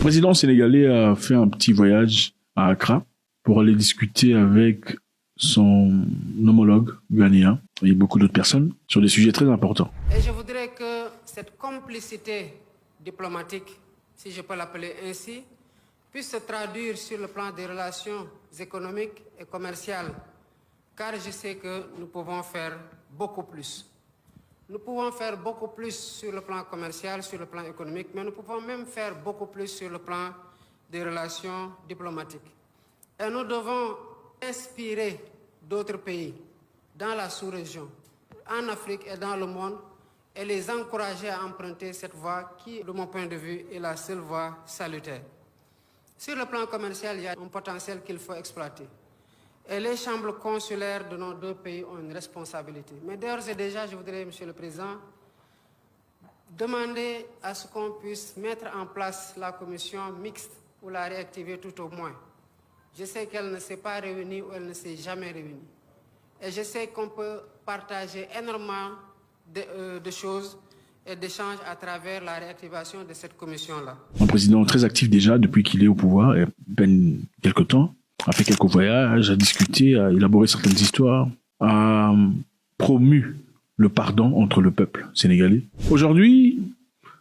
président sénégalais a fait un petit voyage à Accra pour aller discuter avec son homologue ghanéen et beaucoup d'autres personnes sur des sujets très importants. Et je voudrais que cette complicité diplomatique, si je peux l'appeler ainsi, puisse se traduire sur le plan des relations économiques et commerciales, car je sais que nous pouvons faire beaucoup plus. Nous pouvons faire beaucoup plus sur le plan commercial, sur le plan économique, mais nous pouvons même faire beaucoup plus sur le plan des relations diplomatiques. Et nous devons inspirer d'autres pays dans la sous-région, en Afrique et dans le monde, et les encourager à emprunter cette voie qui, de mon point de vue, est la seule voie salutaire. Sur le plan commercial, il y a un potentiel qu'il faut exploiter. Et les chambres consulaires de nos deux pays ont une responsabilité. Mais d'ores et déjà, je voudrais, Monsieur le Président, demander à ce qu'on puisse mettre en place la commission mixte ou la réactiver tout au moins. Je sais qu'elle ne s'est pas réunie ou elle ne s'est jamais réunie. Et je sais qu'on peut partager énormément de choses et d'échanges à travers la réactivation de cette commission-là. Un président très actif déjà depuis qu'il est au pouvoir, et à peine quelques temps, a fait quelques voyages, a discuté, a élaboré certaines histoires, a promu le pardon entre le peuple sénégalais. Aujourd'hui,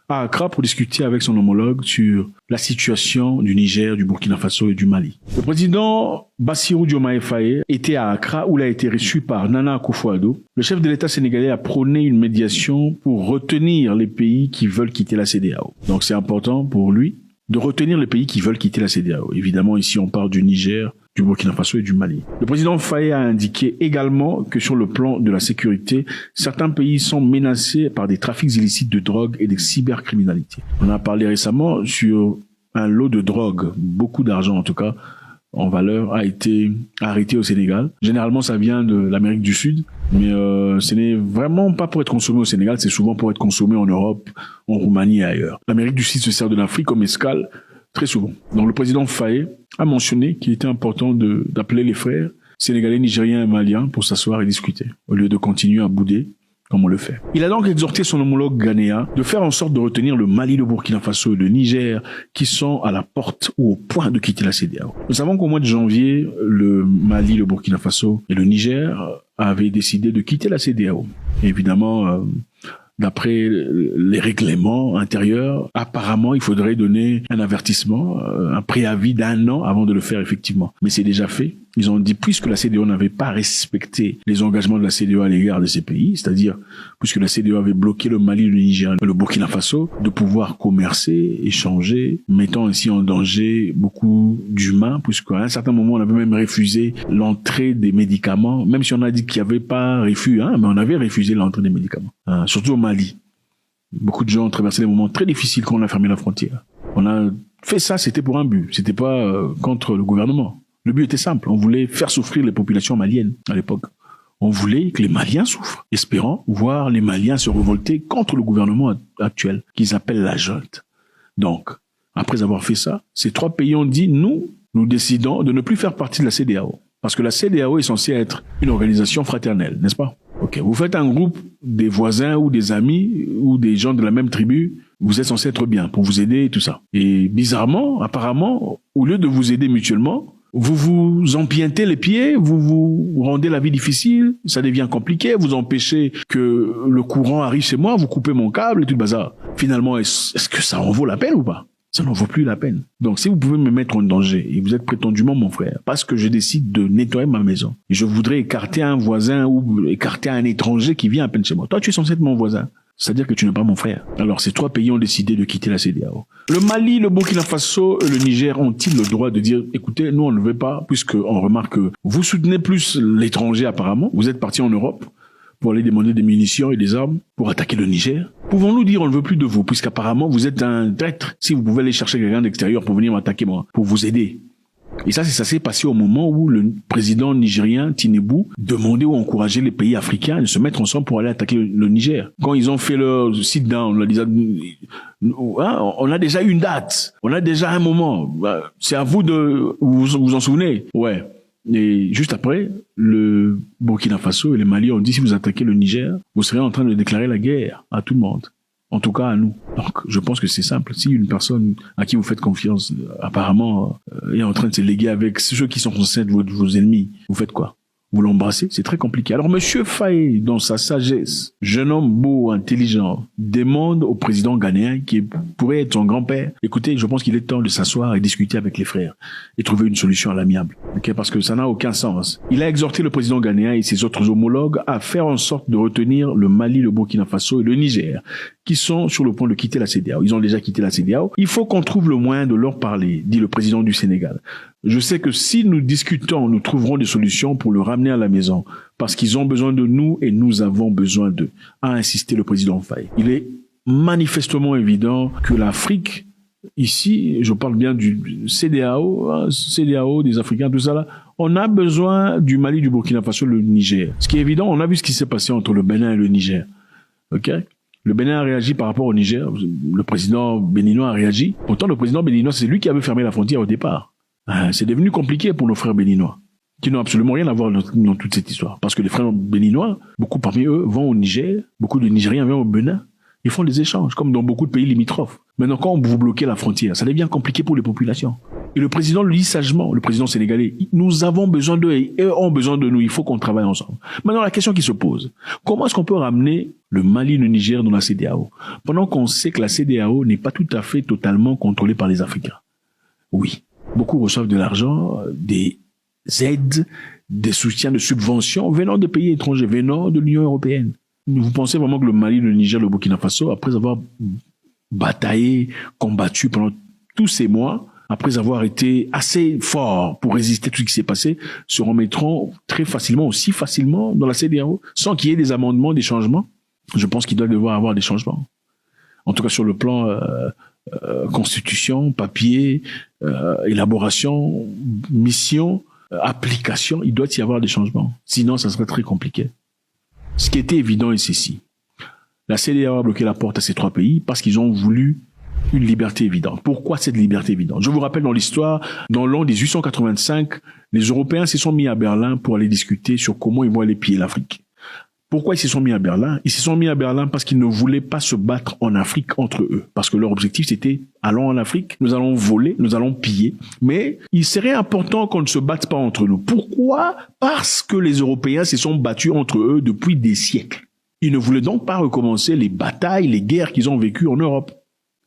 à Accra pour discuter avec son homologue sur la situation du Niger, du Burkina Faso et du Mali. Le président Bassirou Diomaye Faye était à Accra où il a été reçu par Nana Akufo-Addo. Le chef de l'État sénégalais a prôné une médiation pour retenir les pays qui veulent quitter la CEDEAO. Donc c'est important pour lui de retenir les pays qui veulent quitter la CEDEAO. Évidemment, ici on parle du Niger, du Burkina Faso et du Mali. Le président Faye a indiqué également que sur le plan de la sécurité, certains pays sont menacés par des trafics illicites de drogue et des cybercriminalités. On a parlé récemment sur un lot de drogue, beaucoup d'argent en tout cas, en valeur, a été arrêté au Sénégal. Généralement, ça vient de l'Amérique du Sud, mais ce n'est vraiment pas pour être consommé au Sénégal, c'est souvent pour être consommé en Europe, en Roumanie et ailleurs. L'Amérique du Sud se sert de l'Afrique comme escale très souvent. Donc le président Faye a mentionné qu'il était important d'appeler les frères sénégalais, nigériens et maliens pour s'asseoir et discuter, au lieu de continuer à bouder comme on le fait. Il a donc exhorté son homologue ghanéen de faire en sorte de retenir le Mali, le Burkina Faso et le Niger qui sont à la porte ou au point de quitter la CEDEAO. Nous savons qu'au mois de janvier, le Mali, le Burkina Faso et le Niger avaient décidé de quitter la CEDEAO. Et évidemment, d'après les règlements intérieurs, apparemment, il faudrait donner un avertissement, un préavis d'1 an avant de le faire effectivement. Mais c'est déjà fait. Ils ont dit, puisque la CEDEAO n'avait pas respecté les engagements de la CEDEAO à l'égard de ces pays, c'est-à-dire, puisque la CEDEAO avait bloqué le Mali, le Niger et le Burkina Faso, de pouvoir commercer, échanger, mettant ainsi en danger beaucoup d'humains, puisqu'à un certain moment, on avait même refusé l'entrée des médicaments, même si on a dit qu'il n'y avait pas refus, mais on avait refusé l'entrée des médicaments, surtout au Mali. Beaucoup de gens ont traversé des moments très difficiles quand on a fermé la frontière. On a fait ça, c'était pour un but, c'était pas contre le gouvernement. Le but était simple, on voulait faire souffrir les populations maliennes à l'époque. On voulait que les Maliens souffrent, espérant voir les Maliens se révolter contre le gouvernement actuel, qu'ils appellent la junte. Donc, après avoir fait ça, ces 3 pays ont dit, nous décidons de ne plus faire partie de la CEDEAO. Parce que la CEDEAO est censée être une organisation fraternelle, n'est-ce pas? Ok, vous faites un groupe des voisins ou des amis ou des gens de la même tribu, vous êtes censé être bien pour vous aider et tout ça. Et bizarrement, apparemment, au lieu de vous aider mutuellement, vous vous empiétez les pieds, vous vous rendez la vie difficile, ça devient compliqué, vous empêchez que le courant arrive chez moi, vous coupez mon câble et tout le bazar. Finalement, est-ce que ça en vaut la peine ou pas? Ça n'en vaut plus la peine. Donc, si vous pouvez me mettre en danger, et vous êtes prétendument mon frère, parce que je décide de nettoyer ma maison, et je voudrais écarter un voisin ou écarter un étranger qui vient à peine chez moi. Toi, tu es censé être mon voisin. C'est-à-dire que tu n'es pas mon frère. Alors, ces 3 pays ont décidé de quitter la CEDEAO. Le Mali, le Burkina Faso et le Niger ont-ils le droit de dire, écoutez, nous, on ne veut pas, puisqu'on remarque que vous soutenez plus l'étranger apparemment, vous êtes parti en Europe pour aller demander des munitions et des armes pour attaquer le Niger. Pouvons-nous dire, on ne veut plus de vous, puisqu'apparemment, vous êtes un traître, si vous pouvez aller chercher quelqu'un d'extérieur pour venir m'attaquer moi, pour vous aider. Et ça s'est passé au moment où le président nigérien Tinubu demandait ou encourageait les pays africains de se mettre ensemble pour aller attaquer le Niger. Quand ils ont fait leur sit-down, on a déjà une date, on a déjà un moment. C'est à vous de vous en souvenez. Ouais. Et juste après, le Burkina Faso et le Mali ont dit si vous attaquez le Niger, vous serez en train de déclarer la guerre à tout le monde. En tout cas, à nous. Donc, je pense que c'est simple. Si une personne à qui vous faites confiance, apparemment, est en train de se léguer avec ceux qui sont censés être vos ennemis, vous faites quoi? Vous l'embrassez? C'est très compliqué. Alors, Monsieur Faye, dans sa sagesse, jeune homme beau, intelligent, demande au président ghanéen, qui pourrait être son grand-père, écoutez, je pense qu'il est temps de s'asseoir et discuter avec les frères et trouver une solution à l'amiable. Okay? Parce que ça n'a aucun sens. Il a exhorté le président ghanéen et ses autres homologues à faire en sorte de retenir le Mali, le Burkina Faso et le Niger, qui sont sur le point de quitter la CEDEAO. Ils ont déjà quitté la CEDEAO. Il faut qu'on trouve le moyen de leur parler, dit le président du Sénégal. Je sais que si nous discutons, nous trouverons des solutions pour le ramener à la maison, parce qu'ils ont besoin de nous et nous avons besoin d'eux, a insisté le président Faye. Il est manifestement évident que l'Afrique, ici, je parle bien du CEDEAO, hein, CEDEAO, des Africains, tout ça là, on a besoin du Mali, du Burkina Faso, le Niger. Ce qui est évident, on a vu ce qui s'est passé entre le Bénin et le Niger. Ok? Le Bénin a réagi par rapport au Niger. Le président béninois a réagi. Pourtant, le président béninois, c'est lui qui avait fermé la frontière au départ. C'est devenu compliqué pour nos frères béninois, qui n'ont absolument rien à voir dans toute cette histoire. Parce que les frères béninois, beaucoup parmi eux vont au Niger, beaucoup de Nigériens vont au Bénin. Ils font des échanges, comme dans beaucoup de pays limitrophes. Maintenant, quand vous bloquez la frontière, ça devient compliqué pour les populations. Et le président le dit sagement, le président sénégalais, nous avons besoin d'eux et eux ont besoin de nous, il faut qu'on travaille ensemble. Maintenant, la question qui se pose, comment est-ce qu'on peut ramener le Mali, le Niger dans la CEDEAO, pendant qu'on sait que la CEDEAO n'est pas tout à fait totalement contrôlée par les Africains? Oui, beaucoup reçoivent de l'argent, des aides, des soutiens, de subventions venant de pays étrangers, venant de l'Union européenne. Vous pensez vraiment que le Mali, le Niger, le Burkina Faso, après avoir bataillé, combattu pendant tous ces mois, après avoir été assez forts pour résister à tout ce qui s'est passé, se remettront très facilement, aussi facilement dans la CEDEAO, sans qu'il y ait des amendements, des changements? Je pense qu'il doit devoir avoir des changements. En tout cas, sur le plan constitution, papier, élaboration, mission, application, il doit y avoir des changements. Sinon, ça serait très compliqué. Ce qui était évident est ceci. La CEDEAO a bloqué la porte à ces trois pays parce qu'ils ont voulu une liberté évidente. Pourquoi cette liberté évidente? Je vous rappelle dans l'histoire, dans l'an 1885, les Européens se sont mis à Berlin pour aller discuter sur comment ils vont aller piller l'Afrique. Pourquoi ils se sont mis à Berlin? Ils se sont mis à Berlin parce qu'ils ne voulaient pas se battre en Afrique entre eux. Parce que leur objectif, c'était, allons en Afrique, nous allons voler, nous allons piller. Mais il serait important qu'on ne se batte pas entre nous. Pourquoi? Parce que les Européens se sont battus entre eux depuis des siècles. Ils ne voulaient donc pas recommencer les batailles, les guerres qu'ils ont vécues en Europe.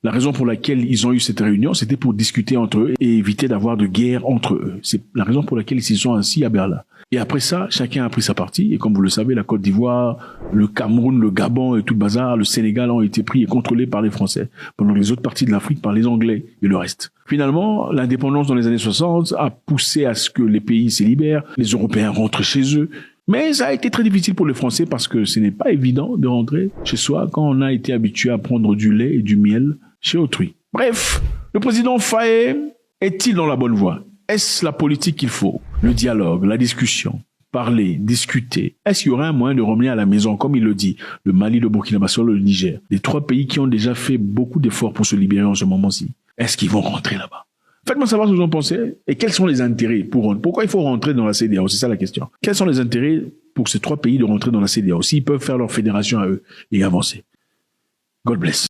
La raison pour laquelle ils ont eu cette réunion, c'était pour discuter entre eux et éviter d'avoir de guerre entre eux. C'est la raison pour laquelle ils se sont assis à Berlin. Et après ça, chacun a pris sa partie. Et comme vous le savez, la Côte d'Ivoire, le Cameroun, le Gabon et tout le bazar, le Sénégal ont été pris et contrôlés par les Français, pendant les autres parties de l'Afrique par les Anglais et le reste. Finalement, l'indépendance dans les années 60 a poussé à ce que les pays se libèrent, les Européens rentrent chez eux. Mais ça a été très difficile pour les Français parce que ce n'est pas évident de rentrer chez soi quand on a été habitué à prendre du lait et du miel chez autrui. Bref, le président Faye est-il dans la bonne voie? Est-ce la politique qu'il faut? Le dialogue, la discussion, parler, discuter. Est-ce qu'il y aurait un moyen de revenir à la maison, comme il le dit, le Mali, le Burkina Faso, le Niger, les trois pays qui ont déjà fait beaucoup d'efforts pour se libérer en ce moment-ci? Est-ce qu'ils vont rentrer là-bas? Faites-moi savoir ce que vous en pensez et quels sont les intérêts pour rentrer. Pourquoi il faut rentrer dans la CEDEAO? C'est ça la question. Quels sont les intérêts pour ces trois pays de rentrer dans la CEDEAO s'ils peuvent faire leur fédération à eux et avancer? God bless.